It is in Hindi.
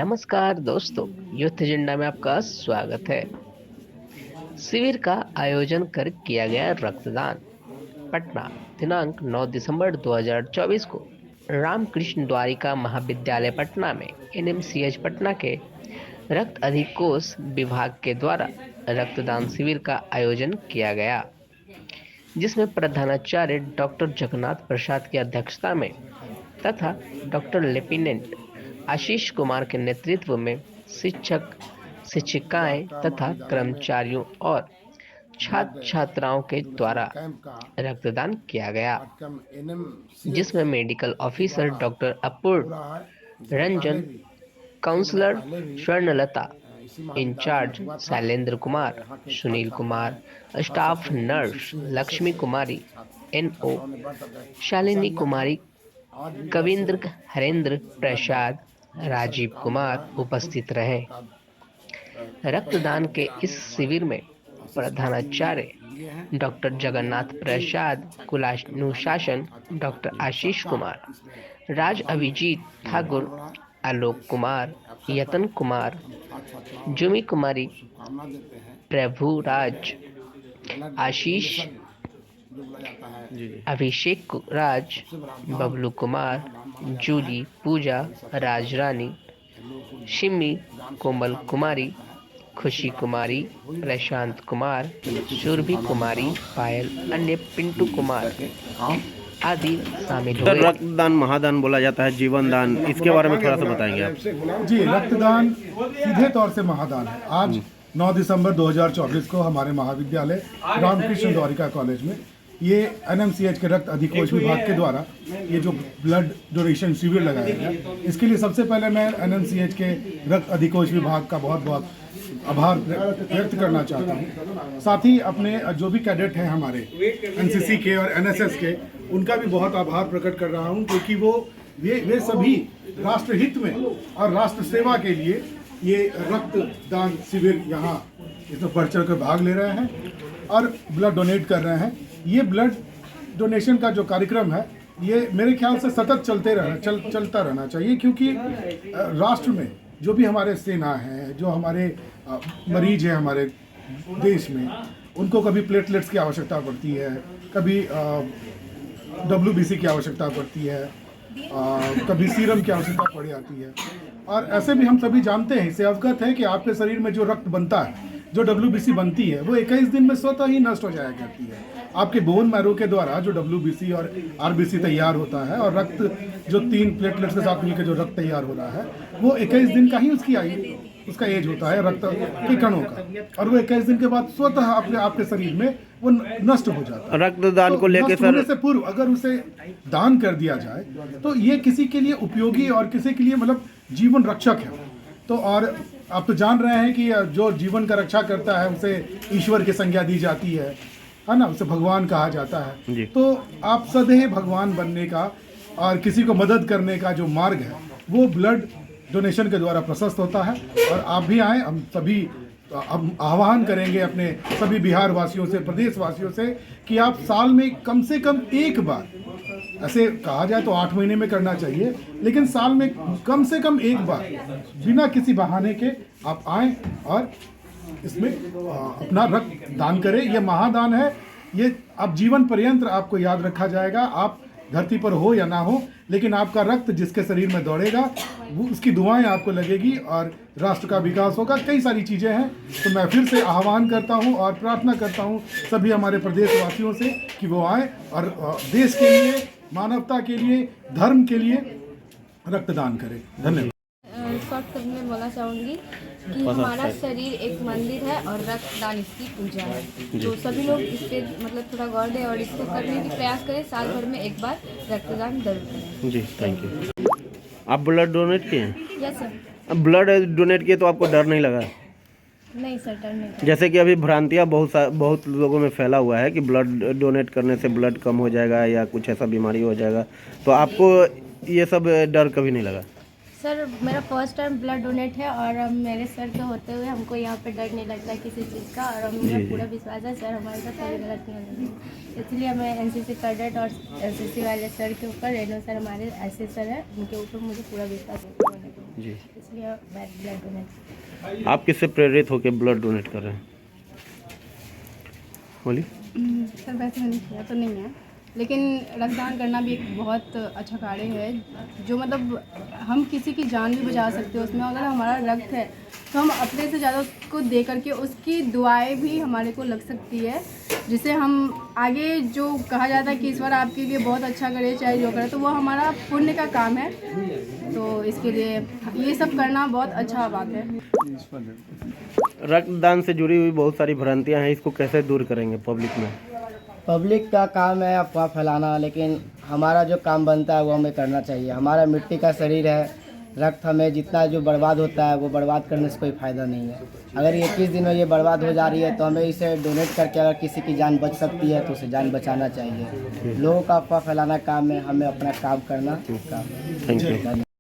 नमस्कार दोस्तों, यूथ एजेंडा में आपका स्वागत है। शिविर का आयोजन कर किया गया रक्तदान। पटना, दिनांक 9 दिसंबर 2024 को रामकृष्ण द्वारिका महाविद्यालय पटना में एनएमसीएच पटना के रक्त अधिकोष विभाग के द्वारा रक्तदान शिविर का आयोजन किया गया, जिसमें प्रधानाचार्य डॉक्टर जगन्नाथ प्रसाद की अध्यक्षता में तथा डॉक्टर लेफ्टिनेंट आशीष कुमार के नेतृत्व में शिक्षक, शिक्षिकाएं तथा कर्मचारियों और छात्र छात्राओं के द्वारा रक्तदान किया गया, जिसमें medical officer doctor Apurva Ranjan, counsellor Swarnlata, incharge Shailendra Kumar, Sunil Kumar, staff nurse Lakshmi Kumari, NO Shalini Kumari, Kavindra Harendra Prasad, Rajiv Kumar उपस्थित रहे। रक्तदान के इस शिविर में प्रधानाचार्य डॉक्टर जगन्नाथ प्रसाद, कुलानुशासन डॉक्टर आशीष कुमार, राज अभिजीत ठाकुर, आलोक कुमार, यतन कुमार, जुमी कुमारी, प्रभुराज, आशीष, अभिषेक राज, बबलू कुमार, जूली, पूजा, राजरानी, शिमी, कोमल कुमारी, खुशी कुमारी, प्रशांत कुमार, सुरभि कुमारी, पायल, अन्य पिंटू कुमार आदि शामिल हुए। रक्तदान महादान बोला जाता है, जीवन दान, इसके बारे में थोड़ा सा बताएंगे आप? जी, रक्तदान सीधे तौर से महादान है। आज 9 दिसंबर 2024 को हमारे महाविद्यालय रामकृष्ण द्वारिका कॉलेज में ये एनएमसीएच के रक्त अधिकोष विभाग के द्वारा ये जो ब्लड डोनेशन शिविर लगाया गया, इसके लिए सबसे पहले मैं एनएमसीएच के रक्त अधिकोष विभाग का बहुत बहुत आभार व्यक्त करना चाहता हूँ। साथ ही अपने जो भी कैडेट हैं हमारे एनसीसी के और एनएसएस के, उनका भी बहुत आभार प्रकट कर रहा हूँ, क्योंकि वे सभी राष्ट्रहित में और राष्ट्र सेवा के लिए ये रक्तदान शिविर यहाँ इसमें बढ़ चढ़ कर भाग ले रहे हैं और ब्लड डोनेट कर रहे हैं। ये ब्लड डोनेशन का जो कार्यक्रम है, ये मेरे ख्याल से सतत चलता रहना चाहिए, क्योंकि राष्ट्र में जो भी हमारे सेना हैं, जो हमारे मरीज हैं हमारे देश में, उनको कभी प्लेटलेट्स की आवश्यकता पड़ती है, कभी WBC की आवश्यकता पड़ती है, कभी सीरम की आवश्यकता पड़ जाती है। और ऐसे भी हम सभी जानते हैं, इससे अवगत है कि आपके शरीर में जो रक्त बनता है, जो WBC बनती है, वो 21 दिन में स्वतः ही नष्ट हो जाया करती है। आपके बोन मैरो के द्वारा जो WBC और RBC तैयार होता है, और रक्त जो 3 प्लेटलेट्स के साथ मिलकर जो रक्त तैयार हो रहा है, वो 21 दिन का ही उसका एज होता है रक्त के कणों का, और वो 21 दिन के बाद स्वतः आपके शरीर में वो नष्ट हो जाता है। रक्तदान को लेकर सर, से पूर्व अगर उसे दान कर दिया जाए तो ये किसी के लिए उपयोगी और किसी के लिए मतलब जीवन रक्षक है। तो और आप तो जान रहे हैं कि जो जीवन का रक्षा करता है उसे ईश्वर की संज्ञा दी जाती है ना, उसे भगवान कहा जाता है। तो आप सदैव भगवान बनने का और किसी को मदद करने का जो मार्ग है, वो ब्लड डोनेशन के द्वारा प्रशस्त होता है। और आप भी आएँ, हम सभी आह्वान करेंगे अपने सभी बिहार वासियों से, प्रदेश वासियों से, कि आप साल में कम से कम एक बार, ऐसे कहा जाए तो 8 महीने में करना चाहिए, लेकिन साल में कम से कम एक बार बिना किसी बहाने के आप आएँ और इसमें अपना रक्त दान करें। यह महादान है, ये अब जीवन पर्यंत आपको याद रखा जाएगा। आप धरती पर हो या ना हो, लेकिन आपका रक्त जिसके शरीर में दौड़ेगा, वो उसकी दुआएं आपको लगेगी और राष्ट्र का विकास होगा। कई सारी चीज़ें हैं। तो मैं फिर से आह्वान करता हूं और प्रार्थना करता हूं सभी हमारे प्रदेशवासियों से कि वो आए और देश के लिए, मानवता के लिए, धर्म के लिए रक्तदान करें। धन्यवाद। शॉर्ट में बोलना चाहूँगी कि हमारा शरीर एक मंदिर है और रक्तदान इसकी पूजा है। तो सभी लोग इस पे मतलब थोड़ा गौर दें और इसको करने की प्रयास करें। साल भर में एक बार रक्तदान जरूर करें। जी, थैंक यू। आप ब्लड डोनेट किए हैं? Yes sir. अब ब्लड डोनेट किए तो आपको डर नहीं लगा? नहीं सर, डर नहीं। जैसे कि अभी भ्रांतियाँ बहुत लोगों में फैला हुआ है कि ब्लड डोनेट करने से ब्लड कम हो जाएगा या कुछ ऐसा बीमारी हो जाएगा, तो आपको ये सब डर कभी नहीं लगा? सर, मेरा फर्स्ट टाइम ब्लड डोनेट है और मेरे सर के होते हुए हमको यहाँ पे डर नहीं लगता किसी चीज़ का, और मुझे पूरा विश्वास है सर हमारे साथ कोई गलत नहीं होगा। इसलिए मैं एनसीसी कैडेट और एनसीसी वाले सर के ऊपर, रेणु सर हमारे ऐसे सर हैं, उनके ऊपर मुझे पूरा विश्वास है। जी। इसलिए ब्लड डोनेट। आप किससे प्रेरित होकर ब्लड डोनेट कर रहे हैं? बोलिए। सर वैसे मैंने किया तो नहीं है, लेकिन रक्तदान करना भी एक बहुत अच्छा कार्य है, जो मतलब हम किसी की जान भी बचा सकते हैं उसमें। अगर हमारा रक्त है तो हम अपने से ज़्यादा उसको दे करके उसकी दुआएं भी हमारे को लग सकती है, जिससे हम आगे जो कहा जाता है कि ईश्वर आपके लिए बहुत अच्छा करे चाहे जो करे, तो वो हमारा पुण्य का काम है। तो इसके लिए ये सब करना बहुत अच्छा बात है। रक्तदान से जुड़ी हुई बहुत सारी भ्रांतियां हैं, इसको कैसे दूर करेंगे पब्लिक में? पब्लिक का काम है अफवाह फैलाना, लेकिन हमारा जो काम बनता है वो हमें करना चाहिए। हमारा मिट्टी का शरीर है, रक्त हमें जितना जो बर्बाद होता है वो बर्बाद करने से कोई फ़ायदा नहीं है। अगर 21 दिन में ये बर्बाद हो जा रही है तो हमें इसे डोनेट करके अगर किसी की जान बच सकती है तो उसे जान बचाना चाहिए। लोगों का अफवाह फैलाना काम है, हमें अपना काम करना काम है। Thank you.